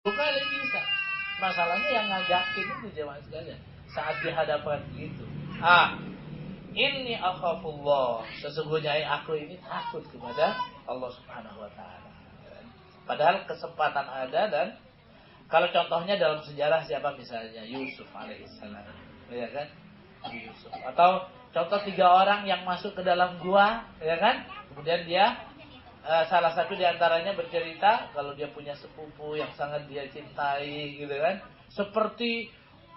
Kali bisa. Masalahnya yang ngajakin itu jemaah sekalian. Saat di hadapan gitu. Inni akhafullah. Sesungguhnya aku ini takut kepada Allah Subhanahu wa taala. Padahal kesempatan ada, dan kalau contohnya dalam sejarah siapa misalnya Yusuf alaihissalam, ya kan? Yusuf. Atau contoh 3 orang yang masuk ke dalam gua, ya kan? Kemudian dia salah satu di antaranya bercerita kalau dia punya sepupu yang sangat dia cintai, gitu kan? Seperti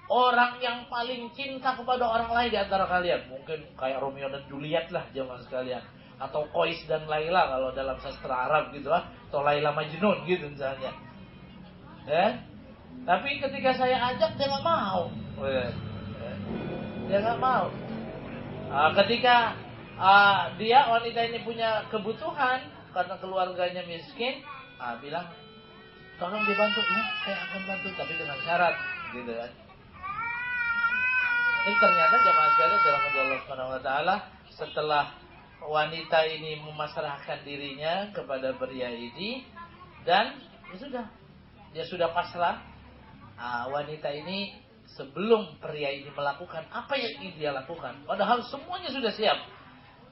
orang yang paling cinta kepada orang lain di antara kalian. Mungkin kayak Romeo dan Juliet lah jemaah sekalian. Atau Qais dan Laila kalau dalam sastra Arab gitu lah. Atau Laila Majnun gitu misalnya. Ya? Tapi ketika saya ajak dia nggak mau. Dia nggak mau. Ketika dia wanita ini punya kebutuhan karena keluarganya miskin, bilang tolong dibantu, ya saya akan bantu tapi dengan syarat, gitu kan. Ini ternyata jemaah sekalian dalam Allah Subhanahu wa taala, setelah wanita ini memasrahkan dirinya kepada pria ini, dan dia sudah pasrah. Wanita ini sebelum pria ini melakukan apa yang ingin dia lakukan, padahal semuanya sudah siap,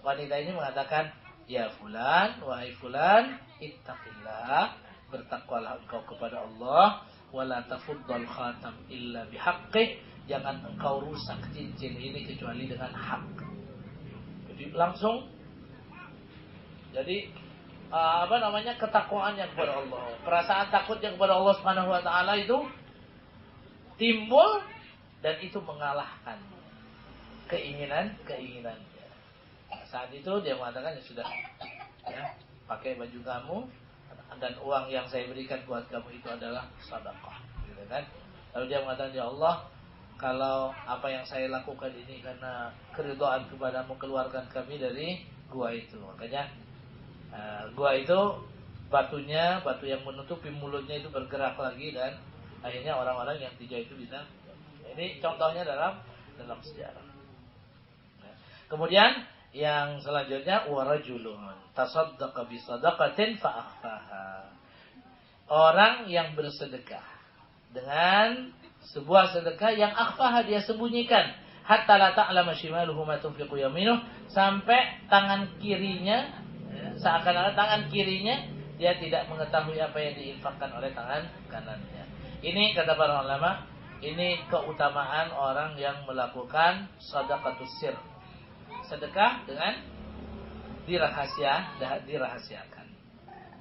wanita ini mengatakan, ya fulan, wahai fulan, ittaqillah, bertakwalah engkau kepada Allah, wala tafuddal khatam illa bihaqqih, jangan engkau rusak cincin ini kecuali dengan hak. Jadi langsung ketakwaannya kepada Allah, perasaan takutnya kepada Allah Subhanahu wa taala itu timbul, dan itu mengalahkan keinginannya. Saat itu dia mengatakan, ya sudah, ya, pakai baju kamu, dan uang yang saya berikan buat kamu itu adalah sedekah, gitu kan. Lalu dia mengatakan, ya Allah, kalau apa yang saya lakukan ini karena keridhaan kepadamu, keluarkan kami dari gua itu. Makanya gua itu batu yang menutupi mulutnya itu bergerak lagi, dan akhirnya orang-orang yang 3 itu bisa. Ini contohnya dalam sejarah. Kemudian yang selanjutnya, warajulun tasaddaqa bi sadaqatin fa akhfaha. Orang yang bersedekah dengan sebuah sedekah yang akhfaha, dia sembunyikan, hatta la ta'lama shimaluhu ma tunfiqu yaminuh, sampai tangan kirinya, seakan-akan tangan kirinya dia tidak mengetahui apa yang diinfakkan oleh tangan kanannya. Ini kata para ulama, ini keutamaan orang yang melakukan sedekatus sir. Sedekah dengan dirahasiakan.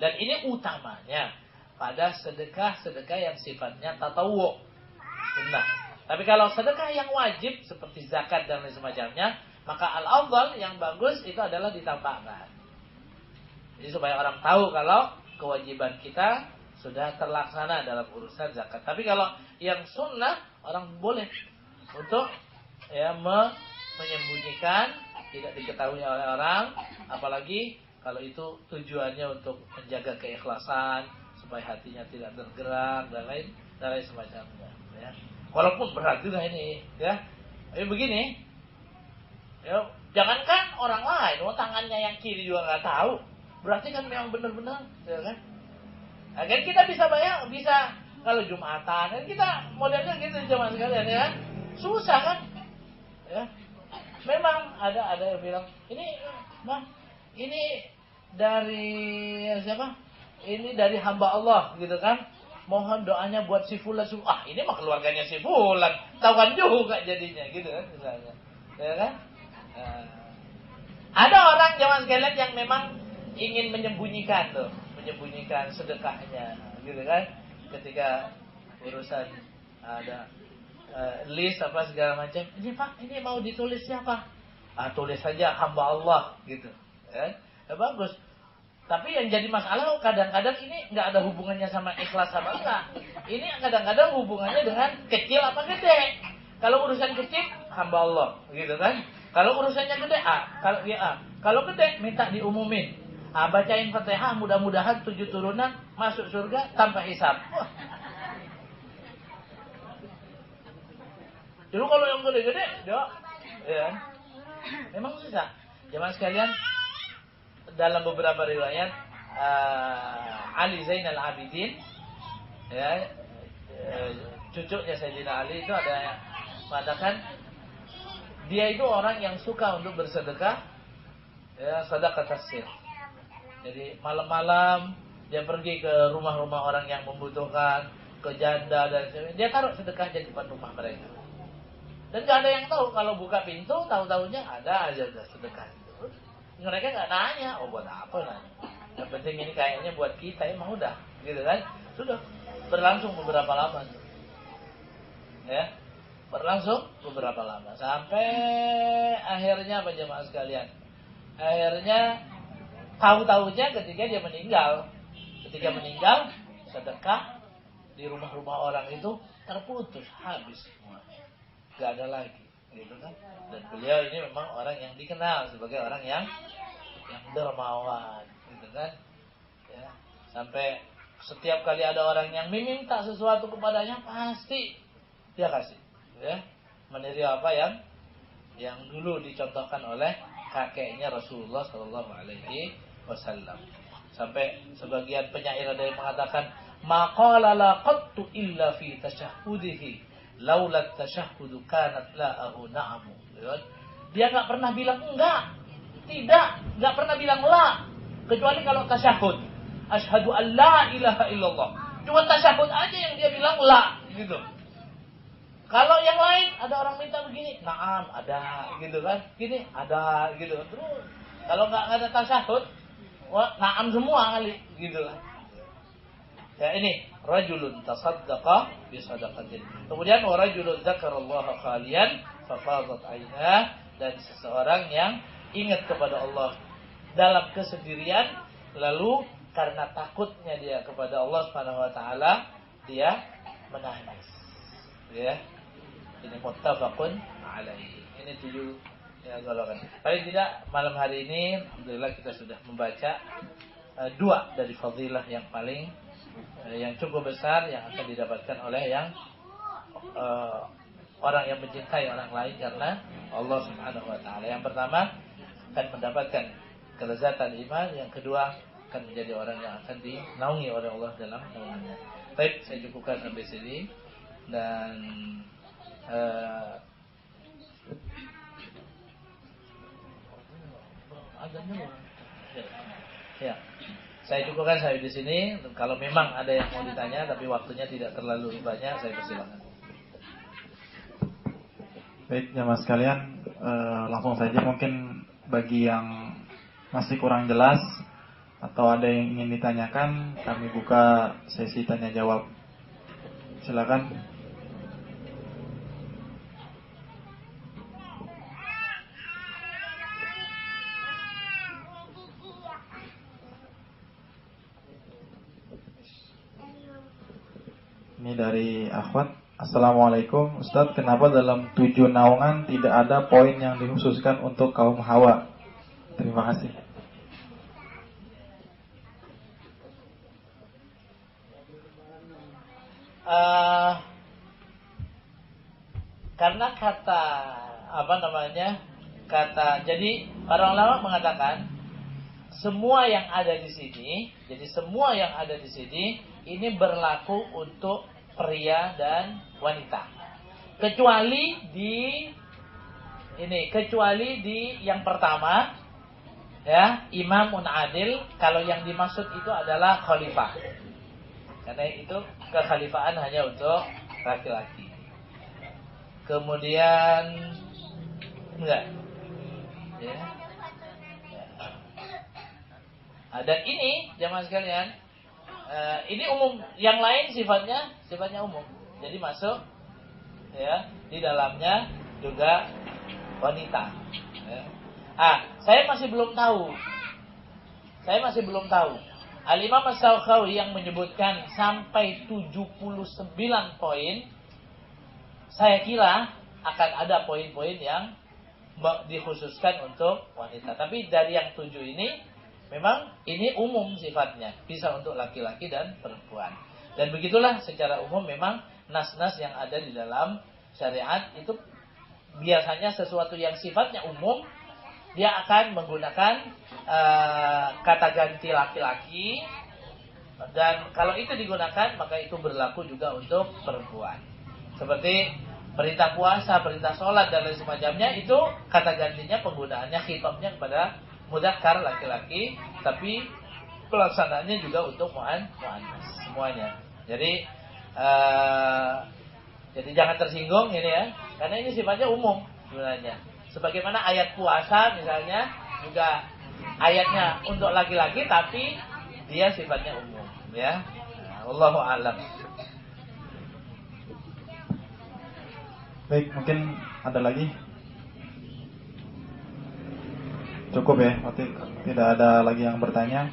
Dan ini utamanya pada sedekah yang sifatnya tatawwu, sunnah. Tapi kalau sedekah yang wajib seperti zakat dan lain semacamnya, maka al-afdal yang bagus itu adalah ditampakkan. Jadi supaya orang tahu kalau kewajiban kita sudah terlaksana dalam urusan zakat. Tapi kalau yang sunnah, orang boleh untuk menyembunyikan, tidak diketahui oleh orang, apalagi kalau itu tujuannya untuk menjaga keikhlasan, supaya hatinya tidak tergerak dan lain semacamnya. Ya. Walaupun berat juga ini, ya. Tapi begini, ya, jangankan orang lain, tangannya yang kiri juga nggak tahu, berarti kan memang benar-benar, ya kan? Nah, kan kita bisa kalau Jumatan, kan kita modelnya gitu jemaah sekalian, ya. Susah kan? Ya. Memang ada yang bilang, ini dari siapa? Ini dari hamba Allah, gitu kan? Mohon doanya buat si fulan. Ini mah keluarganya si fulan, tahu kan juga jadinya, gitu kan misalnya. Ya kan? Ada orang jemaah sekalian yang memang ingin menyembunyikan sedekahnya, gitu kan? Ketika urusan ada list apa segala macam, ini Pak, ini mau ditulis siapa? Tulis saja hamba Allah, gitu. Ya bagus. Tapi yang jadi masalah kadang-kadang ini nggak ada hubungannya sama ikhlas apa enggak. Ini kadang-kadang hubungannya dengan kecil apa gede. Kalau urusan kecil hamba Allah, gitu kan? Kalau urusannya gede kalau gede minta diumumin. Bacain Fatihah, mudah-mudahan 7 turunan masuk surga tanpa hisab. Dulu kalau yang gede-gede, ya, memang susah. Jemaah sekalian, dalam beberapa riwayat Ali Zainal Abidin Ya, cucunya Sayyidina Ali itu ada yang mengatakan dia itu orang yang suka untuk bersedekah, ya, sedekah tasir. Jadi malam-malam dia pergi ke rumah-rumah orang yang membutuhkan, ke janda dan sebagainya. Dia taruh sedekahnya di depan rumah mereka. Dan gak ada yang tahu, kalau buka pintu tahu-tahunya ada aja sedekah itu. Mereka nggak nanya, oh buat apa nanya? Yang penting ini kayaknya buat kita, emang udah, gitu kan? Sudah berlangsung beberapa lama, ya, berlangsung beberapa lama sampai akhirnya apa jemaah sekalian? Akhirnya tahu-tahunya ketika dia meninggal, sedekah di rumah-rumah orang itu terputus, habis semua, gak ada lagi, gitu kan? Dan beliau ini memang orang yang dikenal sebagai orang yang dermawan, gitu kan? Ya, sampai setiap kali ada orang yang meminta sesuatu kepadanya pasti dia kasih, ya, meniru apa yang dulu dicontohkan oleh kakeknya Rasulullah Shallallahu Alaihi Wasallam. Sampai sebagian penyair ada yang mengatakan, maqala la qattu illa fi tashahhudihi laula tashahhudu kanat la'ahu na'amu. Dia enggak pernah bilang enggak pernah bilang la, kecuali kalau tasyahud. Asyhadu an la ilaha illallah. Cuma tasyahud aja yang dia bilang la, gitu. Kalau yang lain ada orang minta begini, na'am ada, gitu kan? Gini ada, gitu. Terus kalau enggak ada tasyahud, wah, na'am semua kali, gitu kan? Ya ini rajulun tasaddaqa bi sadaqatin. Kemudian wa rajulun dzakarallaha khalian fa fadat ainah, dan seseorang yang ingat kepada Allah dalam kesendirian, lalu karena takutnya dia kepada Allah Subhanahu wa taala dia menangis. Ya. Ini muttafaqun alaihi. Ini 7 ya golongan. Paling tidak malam hari ini alhamdulillah kita sudah membaca 2 dari fadilah yang paling yang cukup besar yang akan didapatkan oleh yang orang yang mencintai orang lain karena Allah Subhanahu wa taala. Yang pertama akan mendapatkan kelezatan iman, yang kedua akan menjadi orang yang akan dinaungi oleh Allah dalam naungannya. Baik, saya cukupkan sampai sini dan ya. Saya cukupkan saya di sini. Kalau memang ada yang mau ditanya tapi waktunya tidak terlalu banyak, saya persilakan. Baik, jamaah sekalian, langsung saja mungkin bagi yang masih kurang jelas atau ada yang ingin ditanyakan, kami buka sesi tanya jawab. Silakan. Ini dari Akhwat. Assalamualaikum Ustadz, kenapa dalam 7 naungan tidak ada poin yang dikhususkan untuk kaum hawa? Terima kasih. Karena jadi para ulama mengatakan semua yang ada di sini, ini berlaku untuk pria dan wanita. Kecuali di yang pertama, ya, imamun adil. Kalau yang dimaksud itu adalah khalifah. Karena itu kekhalifahan hanya untuk laki-laki. Kemudian enggak. Ya. Dan ini jemaah sekalian, ini umum, yang lain sifatnya umum. Jadi masuk, ya, di dalamnya juga wanita. Ya. Saya masih belum tahu. Al-Imam As-Sakhawi yang menyebutkan sampai 79 poin, saya kira akan ada poin-poin yang dikhususkan untuk wanita. Tapi dari yang 7 ini, memang ini umum sifatnya, bisa untuk laki-laki dan perempuan. Dan begitulah secara umum memang nas-nas yang ada di dalam syariat itu biasanya sesuatu yang sifatnya umum, dia akan menggunakan kata ganti laki-laki, Dan kalau itu digunakan, maka itu berlaku juga untuk perempuan. Seperti perintah puasa, perintah sholat dan lain semacamnya, itu kata gantinya penggunaannya khitabnya kepada mudzakkar laki-laki, tapi pelaksanaannya juga untuk muannas semuanya. Jadi jangan tersinggung ini ya, karena ini sifatnya umum sebenarnya. Sebagaimana ayat puasa misalnya juga ayatnya untuk laki-laki, tapi dia sifatnya umum, ya. Wallahu a'lam. Baik, mungkin ada lagi. Cukup ya, berarti tidak ada lagi yang bertanya.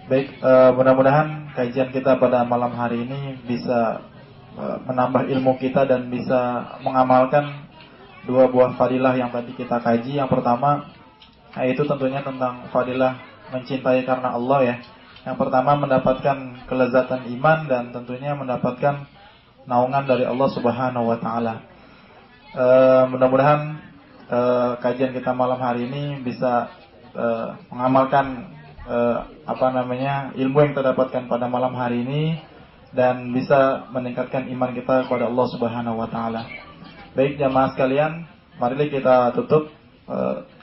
Baik, mudah-mudahan kajian kita pada malam hari ini bisa menambah ilmu kita dan bisa mengamalkan dua buah fadilah yang tadi kita kaji. Yang pertama, yaitu tentunya tentang fadilah mencintai karena Allah ya. Yang pertama mendapatkan kelezatan iman dan tentunya mendapatkan naungan dari Allah Subhanahu wa taala. Mudah-mudahan kajian kita malam hari ini bisa mengamalkan ilmu yang kita dapatkan pada malam hari ini dan bisa meningkatkan iman kita kepada Allah Subhanahu wa taala. Baik jamaah sekalian, mari kita tutup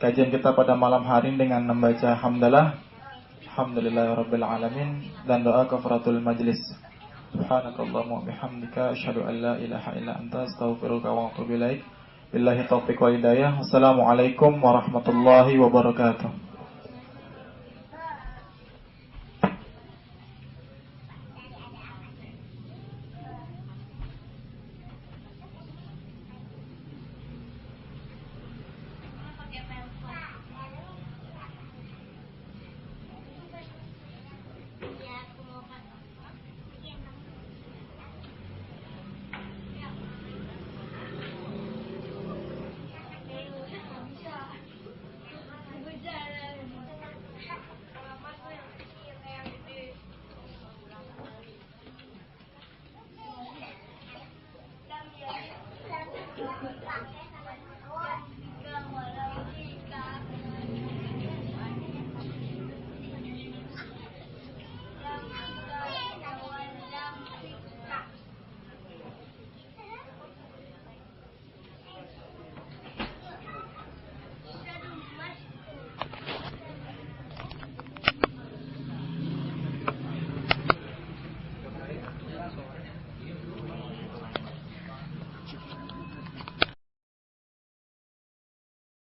kajian kita pada malam hari ini dengan membaca hamdalah. Alhamdulillahirabbil alamin dan doa kafaratul majlis. Subhanakallahumma wa bihamdika asyhadu an la ilaha illa anta astaghfiruka wa atubu ilaik. Billahi taufiq wal hidayah. Wassalamualaikum warahmatullahi wabarakatuh.